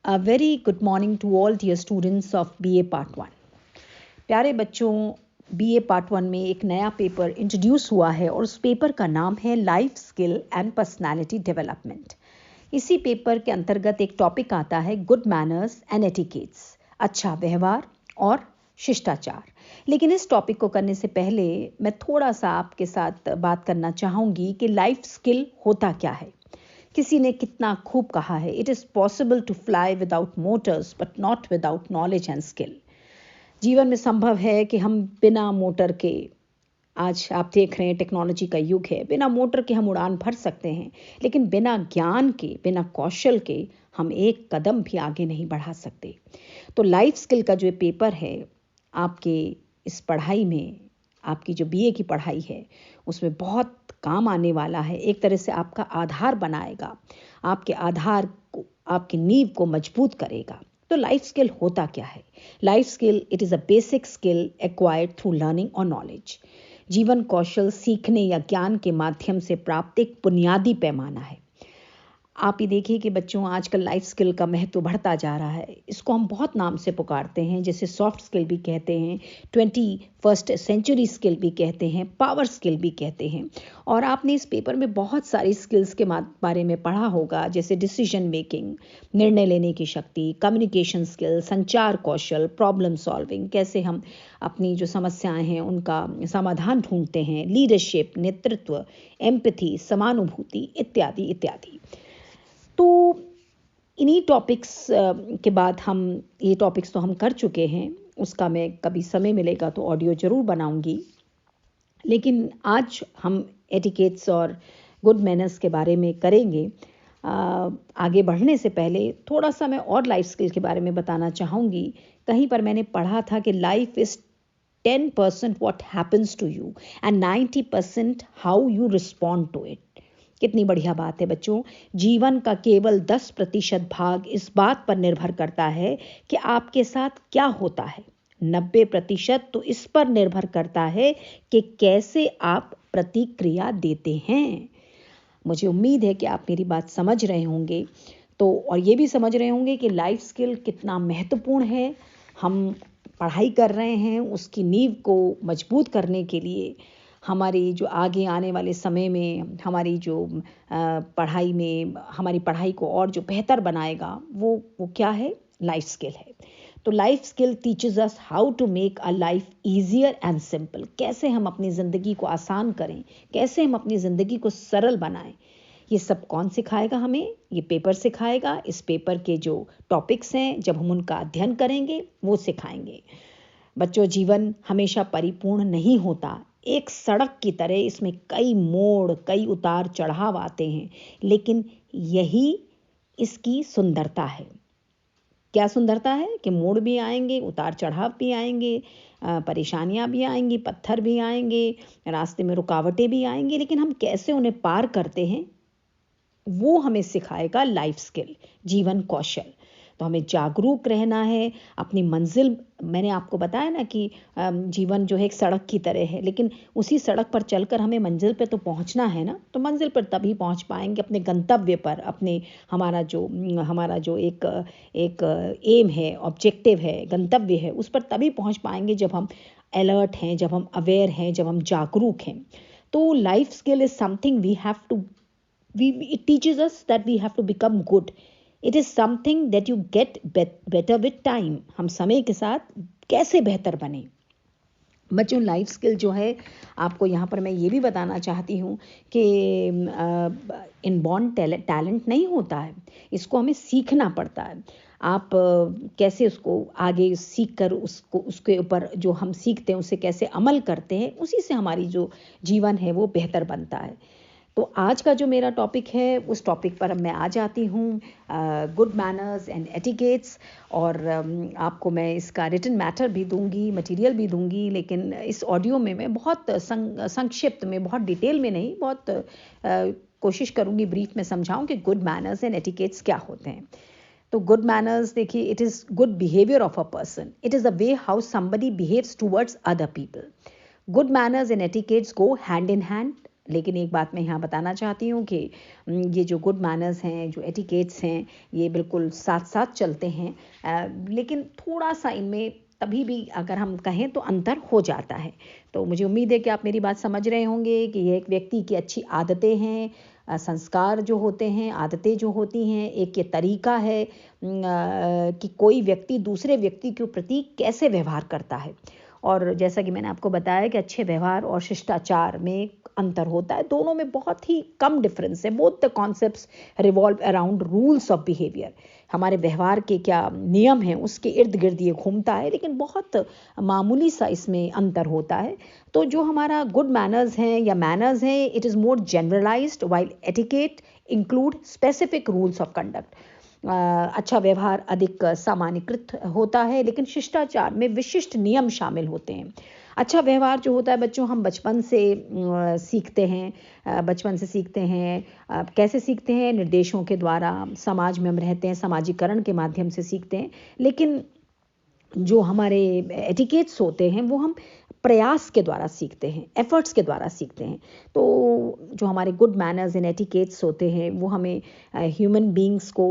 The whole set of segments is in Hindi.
A very good morning to all dear students of BA Part 1। प्यारे बच्चों, BA Part 1 में एक नया पेपर इंट्रोड्यूस हुआ है और उस पेपर का नाम है life skill and personality development. इसी पेपर के अंतर्गत एक टॉपिक आता है गुड मैनर्स एंड एटिकेट्स, अच्छा व्यवहार और शिष्टाचार। लेकिन इस टॉपिक को करने से पहले मैं थोड़ा सा आपके साथ बात करना चाहूँगी कि लाइफ स्किल होता क्या है। किसी ने कितना खूब कहा है, it is possible to fly without motors but not without knowledge and skill. जीवन में संभव है कि हम बिना मोटर के, आज आप देख रहे हैं टेक्नोलॉजी का युग है, बिना मोटर के हम उड़ान भर सकते हैं, लेकिन बिना ज्ञान के, बिना कौशल के हम एक कदम भी आगे नहीं बढ़ा सकते। तो लाइफ स्किल का जो पेपर है, आपके इस पढ़ाई में, आपकी जो बीए की पढ़ाई है उसमें बहुत काम आने वाला है। एक तरह से आपका आधार बनाएगा, आपके आधार को, आपकी नींव को मजबूत करेगा। तो लाइफ स्किल होता क्या है? Life skill, it is a basic skill acquired through learning और नॉलेज। जीवन कौशल सीखने या ज्ञान के माध्यम से प्राप्त एक बुनियादी पैमाना है। आप ही देखिए कि बच्चों, आजकल लाइफ स्किल का महत्व बढ़ता जा रहा है। इसको हम बहुत नाम से पुकारते हैं, जैसे सॉफ्ट स्किल भी कहते हैं, 21st सेंचुरी स्किल भी कहते हैं, पावर स्किल भी कहते हैं। और आपने इस पेपर में बहुत सारी स्किल्स के बारे में पढ़ा होगा, जैसे डिसीजन मेकिंग, निर्णय लेने की शक्ति, कम्युनिकेशन स्किल, संचार कौशल, प्रॉब्लम सॉल्विंग, कैसे हम अपनी जो समस्याएं हैं उनका समाधान ढूंढते हैं, लीडरशिप, नेतृत्व, एम्पैथी, समानुभूति इत्यादि इत्यादि। तो इन्हीं टॉपिक्स के बाद हम, ये टॉपिक्स तो हम कर चुके हैं, उसका मैं कभी समय मिलेगा तो ऑडियो ज़रूर बनाऊंगी। लेकिन आज हम एटिकेट्स और गुड मैनर्स के बारे में करेंगे। आगे बढ़ने से पहले थोड़ा सा मैं और लाइफ स्किल के बारे में बताना चाहूँगी। कहीं पर मैंने पढ़ा था कि life is 10% what happens to you and 90% how you respond to it। कितनी बढ़िया बात है बच्चों। जीवन का केवल 10% भाग इस बात पर निर्भर करता है कि आपके साथ क्या होता है, 90% तो इस पर निर्भर करता है कि कैसे आप प्रतिक्रिया देते हैं। मुझे उम्मीद है कि आप मेरी बात समझ रहे होंगे, तो और ये भी समझ रहे होंगे कि लाइफ स्किल कितना महत्वपूर्ण है। हम पढ़ाई कर रहे हैं, उसकी नींव को मजबूत करने के लिए, हमारी जो आगे आने वाले समय में हमारी जो पढ़ाई में, हमारी पढ़ाई को और जो बेहतर बनाएगा वो क्या है? लाइफ स्किल है। तो life skill teaches us how to make a life easier and simple. कैसे हम अपनी ज़िंदगी को आसान करें, कैसे हम अपनी ज़िंदगी को सरल बनाएं, ये सब कौन सिखाएगा हमें? ये पेपर सिखाएगा। इस पेपर के जो टॉपिक्स हैं, जब हम उनका अध्ययन करेंगे वो सिखाएंगे। बच्चों, जीवन हमेशा परिपूर्ण नहीं होता। एक सड़क की तरह इसमें कई मोड़, कई उतार चढ़ाव आते हैं, लेकिन यही इसकी सुंदरता है। क्या सुंदरता है? कि मोड़ भी आएंगे, उतार चढ़ाव भी आएंगे, परेशानियां भी आएंगी, पत्थर भी आएंगे, रास्ते में रुकावटें भी आएंगी, लेकिन हम कैसे उन्हें पार करते हैं वो हमें सिखाएगा लाइफ स्किल, जीवन कौशल। तो हमें जागरूक रहना है अपनी मंजिल। मैंने आपको बताया ना कि जीवन जो है एक सड़क की तरह है, लेकिन उसी सड़क पर चलकर हमें मंजिल पे तो पहुंचना है ना। तो मंजिल पर तभी पहुंच पाएंगे, अपने गंतव्य पर, अपने हमारा जो एक एम है, ऑब्जेक्टिव है, गंतव्य है, उस पर तभी पहुंच पाएंगे जब हम अलर्ट हैं, जब हम अवेयर हैं, जब हम जागरूक हैं। तो life skill is something we have to, it teaches us that we have to become good. It is something that you get better with time. हम समय के साथ कैसे बेहतर बने। बच्चों, लाइफ स्किल जो है, आपको यहाँ पर मैं ये भी बताना चाहती हूँ कि इनबॉर्न टैलेंट नहीं होता है, इसको हमें सीखना पड़ता है। आप कैसे उसको आगे सीख कर उसके ऊपर जो हम सीखते हैं उसे कैसे अमल करते हैं, उसी से हमारी जो जीवन है वो बेहतर बनता है। तो आज का जो मेरा टॉपिक है, उस टॉपिक पर मैं आ जाती हूँ, गुड मैनर्स एंड एटिकेट्स। और आपको मैं इसका रिटन मैटर भी दूंगी, मटेरियल भी दूंगी, लेकिन इस ऑडियो में मैं बहुत संक्षिप्त में, बहुत डिटेल में नहीं, बहुत कोशिश करूँगी ब्रीफ में समझाऊँ कि गुड मैनर्स एंड एटिकेट्स क्या होते हैं। तो गुड मैनर्स, देखिए, it is good behaviour of a person. It is a way how somebody behaves towards other people. Good manners and etiquettes go hand in hand लेकिन एक बात मैं यहाँ बताना चाहती हूँ कि ये जो गुड मैनर्स हैं, जो एटिकेट्स हैं, ये बिल्कुल साथ साथ चलते हैं, लेकिन थोड़ा सा इनमें तभी भी अगर हम कहें तो अंतर हो जाता है। तो मुझे उम्मीद है कि आप मेरी बात समझ रहे होंगे कि ये एक व्यक्ति की अच्छी आदतें हैं, संस्कार जो होते हैं, आदतें जो होती हैं, एक ये तरीका है कि कोई व्यक्ति दूसरे व्यक्ति के प्रति कैसे व्यवहार करता है। और जैसा कि मैंने आपको बताया कि अच्छे व्यवहार और शिष्टाचार में अंतर होता है, दोनों में बहुत ही कम डिफरेंस है। Both the concepts revolve around rules of behaviour. हमारे व्यवहार के क्या नियम हैं उसके इर्द गिर्द ये घूमता है, लेकिन बहुत मामूली सा इसमें अंतर होता है। तो जो हमारा गुड मैनर्स हैं या मैनर्स हैं, it is more generalized, while etiquette include specific rules of conduct. अच्छा व्यवहार अधिक सामान्यीकृत होता है, लेकिन शिष्टाचार में विशिष्ट नियम शामिल होते हैं। अच्छा व्यवहार जो होता है बच्चों, हम बचपन से सीखते हैं। कैसे सीखते हैं? निर्देशों के द्वारा। समाज में हम रहते हैं, समाजीकरण के माध्यम से सीखते हैं। लेकिन जो हमारे एटिकेट्स होते हैं वो हम प्रयास के द्वारा सीखते हैं, एफर्ट्स के द्वारा सीखते हैं। तो जो हमारे गुड मैनर्स एंड एटिकेट्स होते हैं वो हमें ह्यूमन बीइंग्स को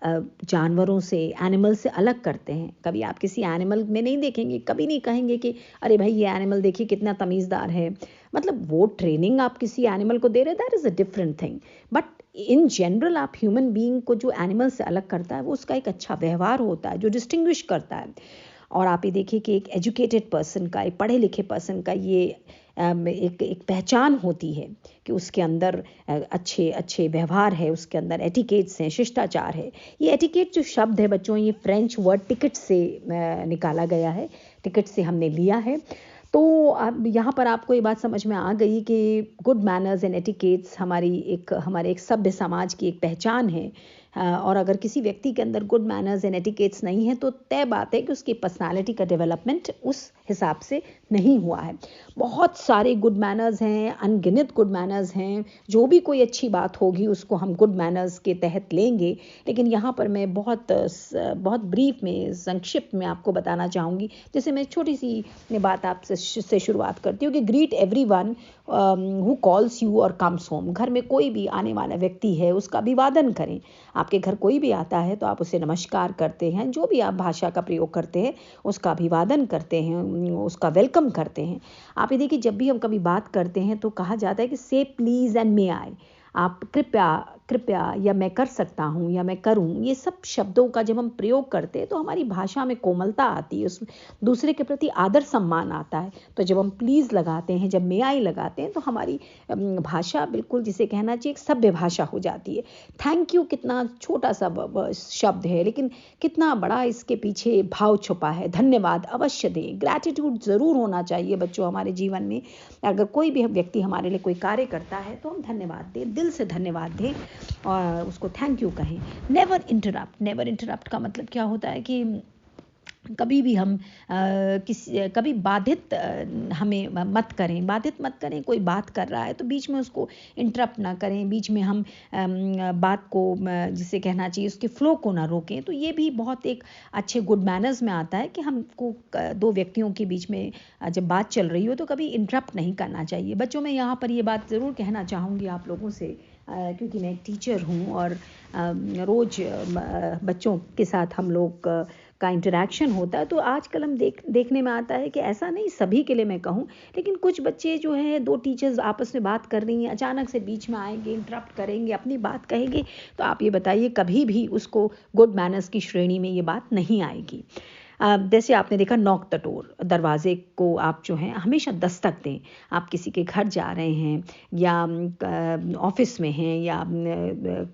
जानवरों से, एनिमल से अलग करते हैं। कभी आप किसी एनिमल में नहीं देखेंगे, कभी नहीं कहेंगे कि अरे भाई ये एनिमल देखिए कितना तमीज़दार है। मतलब वो ट्रेनिंग आप किसी एनिमल को दे रहे, that is a different thing. But in general आप ह्यूमन बीइंग को जो एनिमल से अलग करता है वो उसका एक अच्छा व्यवहार होता है जो डिस्टिंग्विश करता है। और आप ये देखिए कि एक एजुकेटेड पर्सन का, एक पढ़े लिखे पर्सन का ये एक पहचान होती है कि उसके अंदर अच्छे व्यवहार है, उसके अंदर एटिकेट्स हैं, शिष्टाचार है। ये एटिकेट जो शब्द है बच्चों, ये फ्रेंच वर्ड टिकट से निकाला गया है, टिकट से हमने लिया है। तो अब यहाँ पर आपको ये बात समझ में आ गई कि गुड मैनर्स एंड एटिकेट्स हमारे एक सभ्य समाज की एक पहचान है। और अगर किसी व्यक्ति के अंदर गुड मैनर्स एंड एटिकेट्स नहीं है तो तय बात है कि उसकी पर्सनालिटी का डेवलपमेंट उस हिसाब से नहीं हुआ है। बहुत सारे गुड मैनर्स हैं, अनगिनत गुड मैनर्स हैं। जो भी कोई अच्छी बात होगी उसको हम गुड मैनर्स के तहत लेंगे। लेकिन यहाँ पर मैं बहुत ब्रीफ में, संक्षिप्त में आपको बताना चाहूँगी। जैसे मैं छोटी सी बात आपसे शुरुआत करती हूँ कि greet everyone who calls you और कम्स होम। घर में कोई भी आने वाला व्यक्ति है उसका अभिवादन करें। आपके घर कोई भी आता है तो आप उसे नमस्कार करते हैं, जो भी आप भाषा का प्रयोग करते हैं उसका अभिवादन करते हैं, उसका वेलकम करते हैं। आप ये देखिए, जब भी हम कभी बात करते हैं तो कहा जाता है कि से प्लीज़ एंड मे आई। आप कृपया या मैं कर सकता हूँ या मैं करूँ, ये सब शब्दों का जब हम प्रयोग करते हैं तो हमारी भाषा में कोमलता आती है, उसमें दूसरे के प्रति आदर सम्मान आता है। तो जब हम प्लीज़ लगाते हैं, जब मे आई लगाते हैं तो हमारी भाषा बिल्कुल जिसे कहना चाहिए एक सभ्य भाषा हो जाती है। थैंक यू कितना छोटा सा शब्द है, लेकिन कितना बड़ा इसके पीछे भाव छुपा है। धन्यवाद अवश्य दें, ग्रैटिट्यूड ज़रूर होना चाहिए बच्चों हमारे जीवन में। अगर कोई भी व्यक्ति हमारे लिए कोई कार्य करता है तो हम धन्यवाद दें, दिल से धन्यवाद दें और उसको थैंक यू कहें। नेवर इंटरप्ट का मतलब क्या होता है कि कभी भी हम कभी बाधित हमें मत करें। कोई बात कर रहा है तो बीच में उसको इंटरप्ट ना करें, बीच में हम बात को जिसे कहना चाहिए उसके फ्लो को ना रोकें। तो ये भी बहुत एक अच्छे गुड मैनर्स में आता है कि हमको दो व्यक्तियों के बीच में जब बात चल रही हो तो कभी इंटरप्ट नहीं करना चाहिए। बच्चों, मैं यहाँ पर ये बात ज़रूर कहना चाहूँगी आप लोगों से, क्योंकि मैं एक टीचर हूँ और रोज़ बच्चों के साथ हम लोग का इंटरेक्शन होता है। तो आजकल हम देखने में आता है कि ऐसा नहीं सभी के लिए मैं कहूँ, लेकिन कुछ बच्चे जो है, दो टीचर्स आपस में बात कर रही हैं, अचानक से बीच में आएंगे, इंटरप्ट करेंगे, अपनी बात कहेंगे। तो आप ये बताइए, कभी भी उसको गुड मैनर्स की श्रेणी में ये बात नहीं आएगी। जैसे आपने देखा नॉक द डोर, दरवाजे को आप जो है हमेशा दस्तक दें। आप किसी के घर जा रहे हैं या ऑफिस में हैं या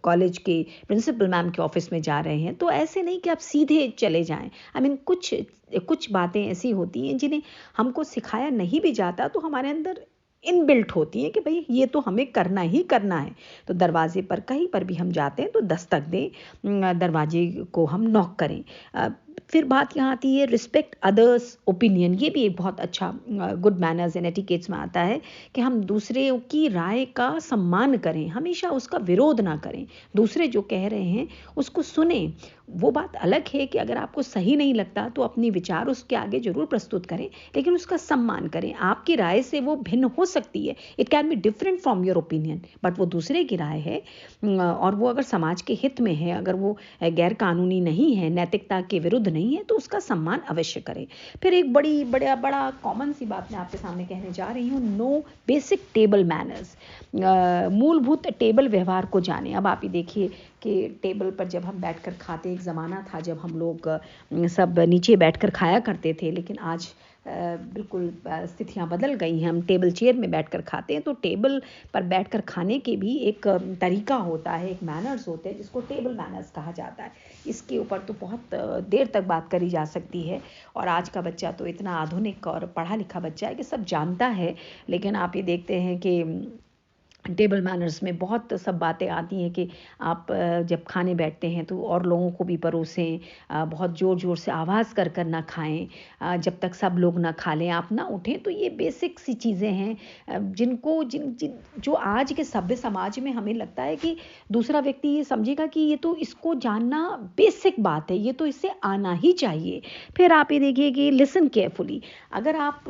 कॉलेज के प्रिंसिपल मैम के ऑफिस में जा रहे हैं, तो ऐसे नहीं कि आप सीधे चले जाएं। कुछ बातें ऐसी होती हैं जिन्हें हमको सिखाया नहीं भी जाता तो हमारे अंदर इनबिल्ट होती है कि भाई ये तो हमें करना ही करना है। तो दरवाजे पर कहीं पर भी हम जाते हैं तो दस्तक दें, दरवाजे को हम नॉक करें। फिर बात यहाँ आती है रिस्पेक्ट अदर्स ओपिनियन। ये भी एक बहुत अच्छा गुड मैनर्स एंड एटिकेट्स में आता है कि हम दूसरे की राय का सम्मान करें, हमेशा उसका विरोध ना करें। दूसरे जो कह रहे हैं उसको सुने। वो बात अलग है कि अगर आपको सही नहीं लगता तो अपने विचार उसके आगे जरूर प्रस्तुत करें, लेकिन उसका सम्मान करें। आपकी राय से वो भिन्न हो सकती है, it can be different from your opinion, but वो दूसरे की राय है और वो अगर समाज के हित में है, अगर वो गैर कानूनी नहीं है, नैतिकता के विरुद्ध नहीं है, तो उसका सम्मान अवश्य करें। फिर एक बड़ा कॉमन सी बात मैं आपके सामने कहने जा रही हूँ, नो बेसिक टेबल मैनर्स। मूलभूत टेबल व्यवहार को जाने। अब आप ही देखिए कि टेबल पर जब हम बैठकर खाते, एक ज़माना था जब हम लोग सब नीचे बैठकर खाया करते थे, लेकिन आज बिल्कुल स्थितियाँ बदल गई हैं। हम टेबल चेयर में बैठकर खाते हैं। तो टेबल पर बैठकर खाने के भी एक तरीका होता है, एक मैनर्स होते हैं जिसको टेबल मैनर्स कहा जाता है। इसके ऊपर तो बहुत देर तक बात करी जा सकती है, और आज का बच्चा तो इतना आधुनिक और पढ़ा लिखा बच्चा है कि सब जानता है। लेकिन आप ये देखते हैं कि टेबल मैनर्स में बहुत सब बातें आती हैं कि आप जब खाने बैठते हैं तो और लोगों को भी परोसें, बहुत ज़ोर ज़ोर से आवाज़ कर कर ना खाएं, जब तक सब लोग ना खा लें आप ना उठें। तो ये बेसिक सी चीज़ें हैं जिनको जो आज के सभ्य समाज में हमें लगता है कि दूसरा व्यक्ति ये समझेगा कि ये तो इसको जानना बेसिक बात है, ये तो इससे आना ही चाहिए। फिर आप ये देखिए कि लिसन केयरफुली। अगर आप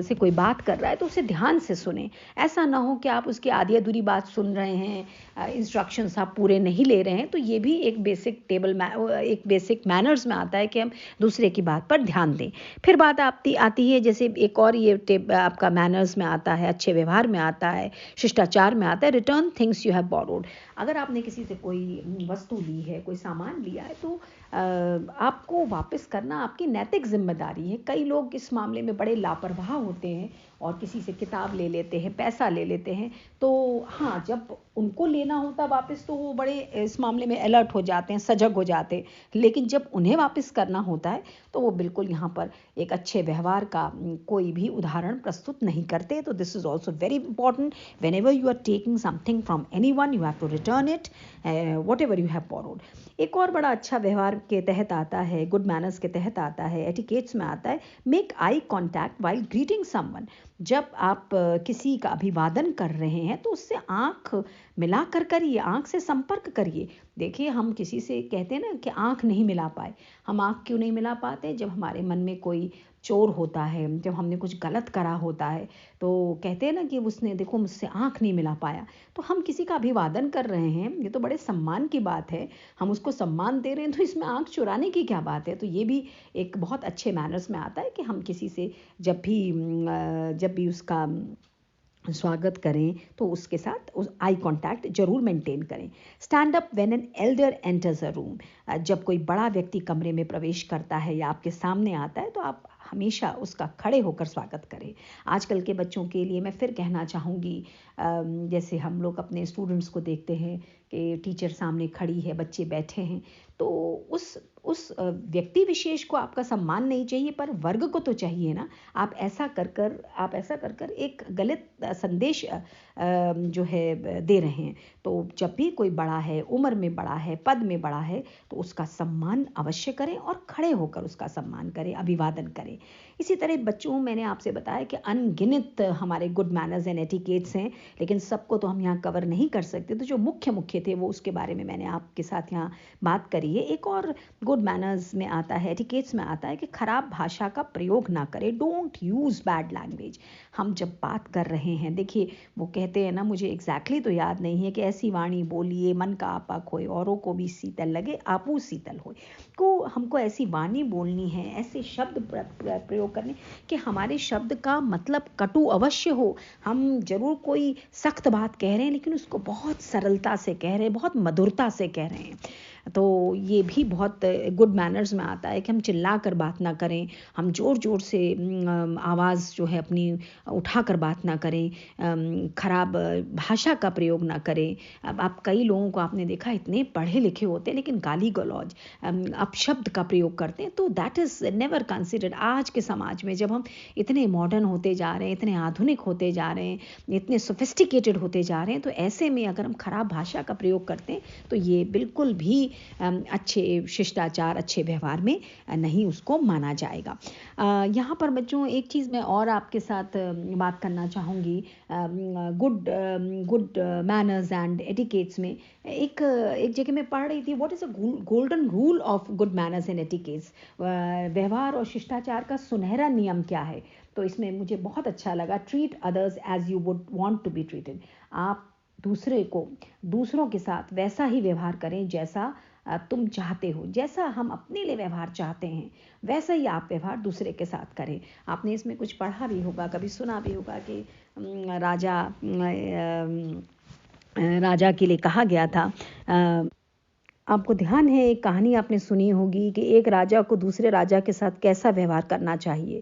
से कोई बात कर रहा है तो उसे ध्यान से सुने। ऐसा ना हो कि आप उसकी आधी अधूरी बात सुन रहे हैं, इंस्ट्रक्शंस आप पूरे नहीं ले रहे हैं। तो ये भी एक बेसिक मैनर्स में आता है कि हम दूसरे की बात पर ध्यान दें। फिर बात आती है जैसे एक और ये आपका मैनर्स में आता है, अच्छे व्यवहार में आता है, शिष्टाचार में आता है, return things you have borrowed. अगर आपने किसी से कोई वस्तु ली है, कोई सामान लिया है, तो आपको वापस करना आपकी नैतिक जिम्मेदारी है। कई लोग इस मामले में बड़े लापरवाह होते हैं और किसी से किताब ले लेते हैं, पैसा ले लेते हैं। तो हाँ, जब उनको लेना होता वापस तो वो बड़े इस मामले में अलर्ट हो जाते हैं, सजग हो जाते हैं। लेकिन जब उन्हें वापस करना होता है तो वो बिल्कुल यहाँ पर एक अच्छे व्यवहार का कोई भी उदाहरण प्रस्तुत नहीं करते। तो this is also very important. Whenever you are taking something from anyone, you have to return it whatever you have borrowed. एक और बड़ा अच्छा व्यवहार के तहत आता है, गुड मैनर्स के तहत आता है, एटिकेट्स में आता है, make eye contact while greeting someone. जब आप किसी का अभिवादन कर रहे हैं तो उससे आंख मिला कर करिए, आंख से संपर्क करिए। देखिए, हम किसी से कहते हैं ना कि आंख नहीं मिला पाए। हम आंख क्यों नहीं मिला पाते? जब हमारे मन में कोई चोर होता है, जब हमने कुछ गलत करा होता है, तो कहते हैं ना कि उसने देखो मुझसे आंख नहीं मिला पाया। तो हम किसी का अभिवादन कर रहे हैं, ये तो बड़े सम्मान की बात है, हम उसको सम्मान दे रहे हैं, तो इसमें आंख चुराने की क्या बात है? तो ये भी एक बहुत अच्छे मैनर्स में आता है कि हम किसी से जब भी उसका स्वागत करें तो उसके साथ उस आई कांटेक्ट जरूर मेंटेन करें। Stand up when an elder enters a room. जब कोई बड़ा व्यक्ति कमरे में प्रवेश करता है या आपके सामने आता है तो आप हमेशा उसका खड़े होकर स्वागत करें। आजकल के बच्चों के लिए मैं फिर कहना चाहूँगी, जैसे हम लोग अपने स्टूडेंट्स को देखते हैं कि टीचर सामने खड़ी है, बच्चे बैठे हैं, तो उस व्यक्ति विशेष को आपका सम्मान नहीं चाहिए, पर वर्ग को तो चाहिए ना। आप ऐसा कर एक गलत संदेश जो है दे रहे हैं। तो जब भी कोई बड़ा है, उम्र में बड़ा है, पद में बड़ा है, तो उसका सम्मान अवश्य करें और खड़े होकर उसका सम्मान करें, अभिवादन करें। इसी तरह बच्चों, मैंने आपसे बताया कि अनगिनत हमारे गुड मैनर्स एंड एटिकेट्स हैं, लेकिन सबको तो हम यहाँ कवर नहीं कर सकते। तो जो मुख्य थे वो उसके बारे में मैंने आपके साथ यहाँ बात करी है। एक और गुड मैनर्स में आता है, एटिकेट्स में आता है कि खराब भाषा का प्रयोग ना करें। Don't use bad language. हम जब बात कर रहे हैं, देखिए वो कहते हैं ना, मुझे एग्जैक्टली तो याद नहीं है कि ऐसी वाणी बोलिए मन का आपा खोए, औरों को भी शीतल लगे आपू शीतल होए। को हमको ऐसी वाणी बोलनी है, ऐसे शब्द प्रयोग करने कि हमारे शब्द का मतलब कटु अवश्य हो। हम जरूर कोई सख्त बात कह रहे हैं, लेकिन उसको बहुत सरलता से कह रहे हैं, बहुत मधुरता से कह रहे हैं। तो ये भी बहुत गुड मैनर्स में आता है कि हम चिल्ला कर बात ना करें, हम ज़ोर ज़ोर से आवाज़ जो है अपनी उठा कर बात ना करें, खराब भाषा का प्रयोग ना करें। अब आप कई लोगों को आपने देखा, इतने पढ़े लिखे होते हैं लेकिन गाली गलौज अपशब्द का प्रयोग करते हैं। तो दैट इज़ नेवर कंसिडर्ड। आज के समाज में जब हम इतने मॉडर्न होते जा रहे हैं, इतने आधुनिक होते जा रहे हैं, इतने सोफिस्टिकेटेड होते जा रहे हैं, तो ऐसे में अगर हम खराब भाषा का प्रयोग करते हैं तो ये बिल्कुल भी अच्छे शिष्टाचार, अच्छे व्यवहार में नहीं उसको माना जाएगा। यहाँ पर बच्चों एक चीज़ मैं और आपके साथ बात करना चाहूँगी। गुड मैनर्स एंड एटिकेट्स में एक जगह मैं पढ़ रही थी, what is a golden rule of good manners and etiquettes, व्यवहार और शिष्टाचार का सुनहरा नियम क्या है। तो इसमें मुझे बहुत अच्छा लगा, treat others as you would want to be treated. आप दूसरों के साथ वैसा ही व्यवहार करें जैसा तुम चाहते हो, जैसा हम अपने लिए व्यवहार चाहते हैं वैसा ही आप व्यवहार दूसरे के साथ करें। आपने इसमें कुछ पढ़ा भी होगा, कभी सुना भी होगा कि राजा के लिए कहा गया था। आपको ध्यान है, एक कहानी आपने सुनी होगी कि एक राजा को दूसरे राजा के साथ कैसा व्यवहार करना चाहिए।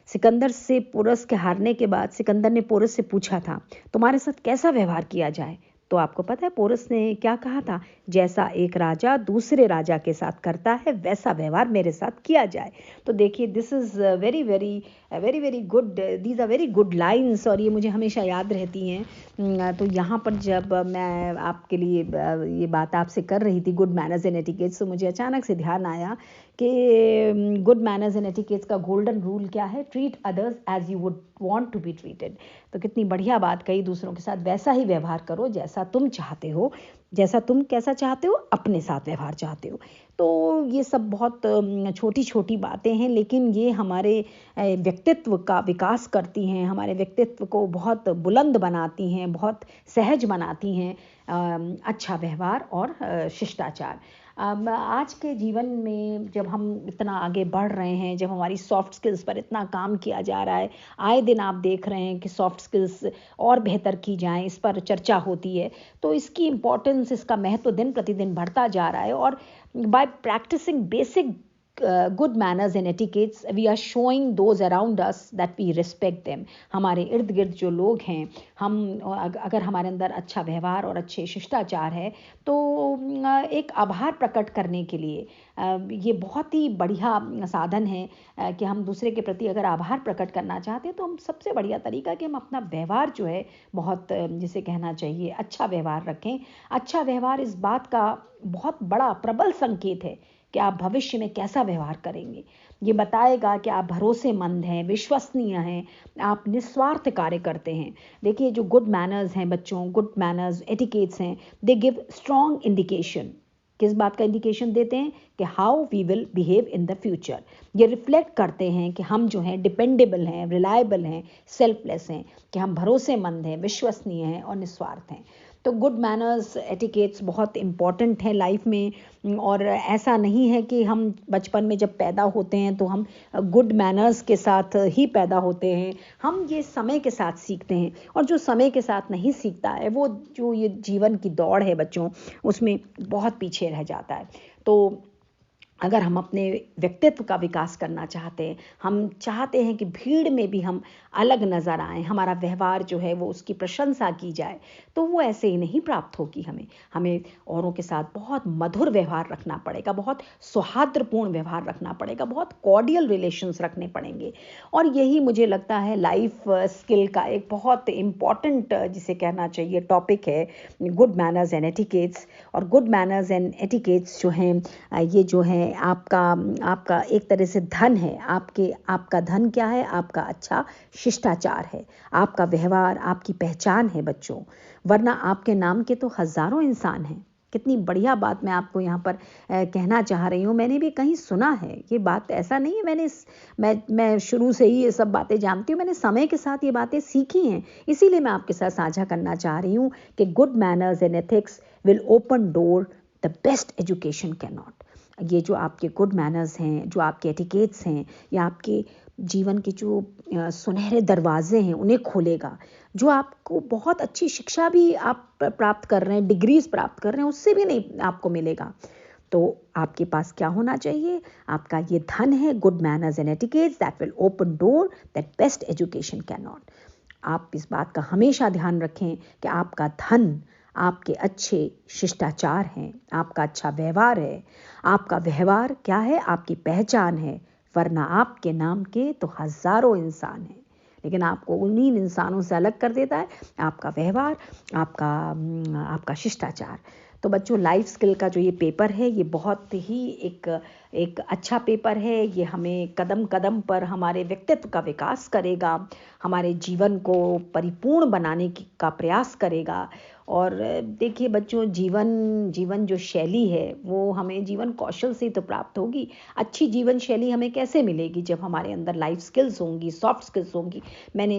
सिकंदर से पोरस के हारने के बाद सिकंदर ने पोरस से पूछा था, तुम्हारे साथ कैसा व्यवहार किया जाए। तो आपको पता है पोरस ने क्या कहा था, जैसा एक राजा दूसरे राजा के साथ करता है वैसा व्यवहार मेरे साथ किया जाए। तो देखिए, this is very very very very good, these are very good lines, और ये मुझे हमेशा याद रहती हैं। तो यहाँ पर जब मैं आपके लिए ये बात आपसे कर रही थी गुड मैनर्स एंड एटिकेट्स, तो मुझे अचानक से ध्यान आया कि गुड मैनर्स एंड एटिकेट्स का गोल्डन रूल क्या है, treat others as you would want to be treated. तो कितनी बढ़िया बात कही, दूसरों के साथ वैसा ही व्यवहार करो जैसा तुम चाहते हो, जैसा तुम कैसा चाहते हो अपने साथ व्यवहार चाहते हो। तो ये सब बहुत छोटी छोटी बातें हैं, लेकिन ये हमारे व्यक्तित्व का विकास करती हैं, हमारे व्यक्तित्व को बहुत बुलंद बनाती हैं, बहुत सहज बनाती हैं। अच्छा व्यवहार और शिष्टाचार। आज के जीवन में जब हम इतना आगे बढ़ रहे हैं, जब हमारी सॉफ्ट स्किल्स पर इतना काम किया जा रहा है, आए दिन आप देख रहे हैं कि सॉफ्ट स्किल्स और बेहतर की जाएं, इस पर चर्चा होती है। तो इसकी इम्पोर्टेंस, इसका महत्व दिन प्रतिदिन बढ़ता जा रहा है। और by practising basic good manners and etiquettes, we are showing those around us that we respect them. हमारे इर्द गिर्द जो लोग हैं, हम अगर हमारे अंदर अच्छा व्यवहार और अच्छे शिष्टाचार है तो एक आभार प्रकट करने के लिए ये बहुत ही बढ़िया साधन है कि हम दूसरे के प्रति अगर आभार प्रकट करना चाहते हैं तो हम सबसे बढ़िया तरीका कि हम अपना व्यवहार जो है बहुत, जिसे कहना चाहिए, अच्छा व्यवहार रखें। अच्छा व्यवहार इस बात का बहुत बड़ा प्रबल संकेत है कि आप भविष्य में कैसा व्यवहार करेंगे। ये बताएगा कि आप भरोसेमंद हैं, विश्वसनीय हैं, आप निस्वार्थ कार्य करते हैं। देखिए, जो गुड मैनर्स हैं बच्चों, गुड मैनर्स एटिकेट्स हैं, दे गिव स्ट्रॉन्ग इंडिकेशन। किस बात का इंडिकेशन देते हैं कि how we will behave in the future. ये रिफ्लेक्ट करते हैं कि हम जो हैं डिपेंडेबल हैं, रिलायबल हैं, सेल्फलेस हैं, कि हम भरोसेमंद हैं, विश्वसनीय हैं और निस्वार्थ हैं। तो गुड मैनर्स एटिकेट्स बहुत इम्पॉर्टेंट है लाइफ में। और ऐसा नहीं है कि हम बचपन में जब पैदा होते हैं तो हम गुड मैनर्स के साथ ही पैदा होते हैं। हम ये समय के साथ सीखते हैं, और जो समय के साथ नहीं सीखता है वो, जो ये जीवन की दौड़ है बच्चों, उसमें बहुत पीछे रह जाता है। तो अगर हम अपने व्यक्तित्व का विकास करना चाहते हैं, हम चाहते हैं कि भीड़ में भी हम अलग नज़र आएं, हमारा व्यवहार जो है वो उसकी प्रशंसा की जाए, तो वो ऐसे ही नहीं प्राप्त होगी। हमें औरों के साथ बहुत मधुर व्यवहार रखना पड़ेगा, बहुत सौहार्दपूर्ण व्यवहार रखना पड़ेगा, बहुत कॉर्डियल रिलेशंस रखने पड़ेंगे। और यही मुझे लगता है लाइफ स्किल का एक बहुत इम्पॉर्टेंट, जिसे कहना चाहिए, टॉपिक है, गुड मैनर्स एंड एटिकेट्स। और गुड मैनर्स एंड एटिकेट्स जो हैं, ये जो है आपका एक तरह से धन है। आपका धन क्या है? आपका अच्छा शिष्टाचार है, आपका व्यवहार आपकी पहचान है बच्चों। वरना आपके नाम के तो हजारों इंसान हैं। कितनी बढ़िया बात मैं आपको यहाँ पर कहना चाह रही हूँ। मैंने भी कहीं सुना है ये बात, ऐसा नहीं है मैं शुरू से ही ये सब बातें जानती हूँ, मैंने समय के साथ ये बातें सीखी हैं, इसीलिए मैं आपके साथ साझा करना चाह रही हूँ कि good manners and ethics will open door the best education can not. ये जो आपके गुड मैनर्स हैं, जो आपके एटिकेट्स हैं, या आपके जीवन के जो सुनहरे दरवाजे हैं उन्हें खोलेगा। जो आपको बहुत अच्छी शिक्षा भी आप प्राप्त कर रहे हैं, डिग्रीज प्राप्त कर रहे हैं, उससे भी नहीं आपको मिलेगा। तो आपके पास क्या होना चाहिए? आपका ये धन है, good manners and etiquettes that will open door that best education can not. आप इस बात का हमेशा ध्यान रखें कि आपका धन आपके अच्छे शिष्टाचार हैं, आपका अच्छा व्यवहार है। आपका व्यवहार क्या है? आपकी पहचान है। वरना आपके नाम के तो हजारों इंसान हैं, लेकिन आपको उन्हीं इंसानों से अलग कर देता है आपका व्यवहार, आपका शिष्टाचार। तो बच्चों, लाइफ स्किल का जो ये पेपर है, ये बहुत ही एक अच्छा पेपर है। ये हमें कदम कदम पर हमारे व्यक्तित्व का विकास करेगा, हमारे जीवन को परिपूर्ण बनाने का प्रयास करेगा। और देखिए बच्चों, जीवन जो शैली है वो हमें जीवन कौशल से तो प्राप्त होगी। अच्छी जीवन शैली हमें कैसे मिलेगी? जब हमारे अंदर लाइफ स्किल्स होंगी, सॉफ्ट स्किल्स होंगी। मैंने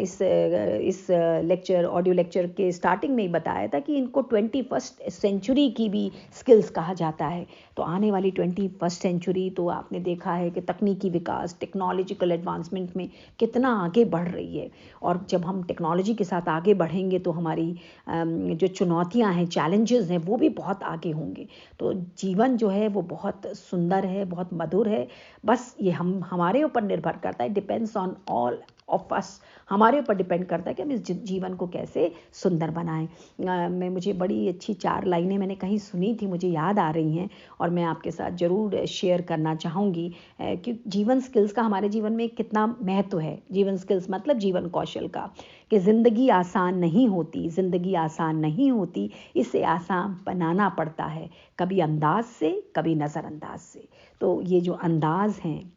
इस लेक्चर, ऑडियो लेक्चर के स्टार्टिंग में ही बताया था कि इनको 21st सेंचुरी की भी स्किल्स कहा जाता है। तो आने वाली 21st सेंचुरी तो आपने देखा है कि तकनीकी विकास, टेक्नोलॉजिकल एडवांसमेंट में कितना आगे बढ़ रही है। और जब हम टेक्नोलॉजी के साथ आगे बढ़ेंगे तो हमारी जो चुनौतियां हैं, चैलेंजेस हैं, वो भी बहुत आगे होंगे। तो जीवन जो है वो बहुत सुंदर है, बहुत मधुर है। बस ये हमारे ऊपर निर्भर करता है, depends on all of us. हमारे ऊपर डिपेंड करता है कि हम इस जीवन को कैसे सुंदर बनाएं। मुझे बड़ी अच्छी 4 लाइनें मैंने कहीं सुनी थी, मुझे याद आ रही हैं और मैं आपके साथ ज़रूर शेयर करना चाहूँगी कि जीवन स्किल्स का हमारे जीवन में कितना महत्व है। जीवन स्किल्स मतलब जीवन कौशल का, कि ज़िंदगी आसान नहीं होती, ज़िंदगी आसान नहीं होती, इसे आसान बनाना पड़ता है, कभी अंदाज से, कभी नज़रअंदाज से। तो ये जो अंदाज़ हैं,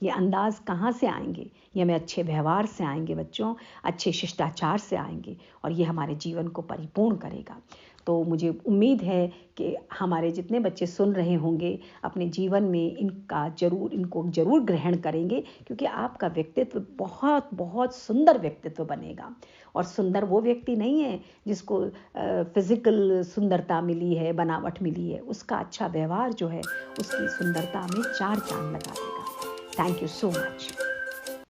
ये अंदाज़ कहाँ से आएंगे? ये हमें अच्छे व्यवहार से आएंगे बच्चों, अच्छे शिष्टाचार से आएंगे, और ये हमारे जीवन को परिपूर्ण करेगा। तो मुझे उम्मीद है कि हमारे जितने बच्चे सुन रहे होंगे अपने जीवन में इनको ज़रूर ग्रहण करेंगे, क्योंकि आपका व्यक्तित्व बहुत बहुत सुंदर व्यक्तित्व बनेगा। और सुंदर वो व्यक्ति नहीं है जिसको फिजिकल सुंदरता मिली है, बनावट मिली है। उसका अच्छा व्यवहार जो है उसकी सुंदरता में 4 चांद लगा देगा। Thank you so much.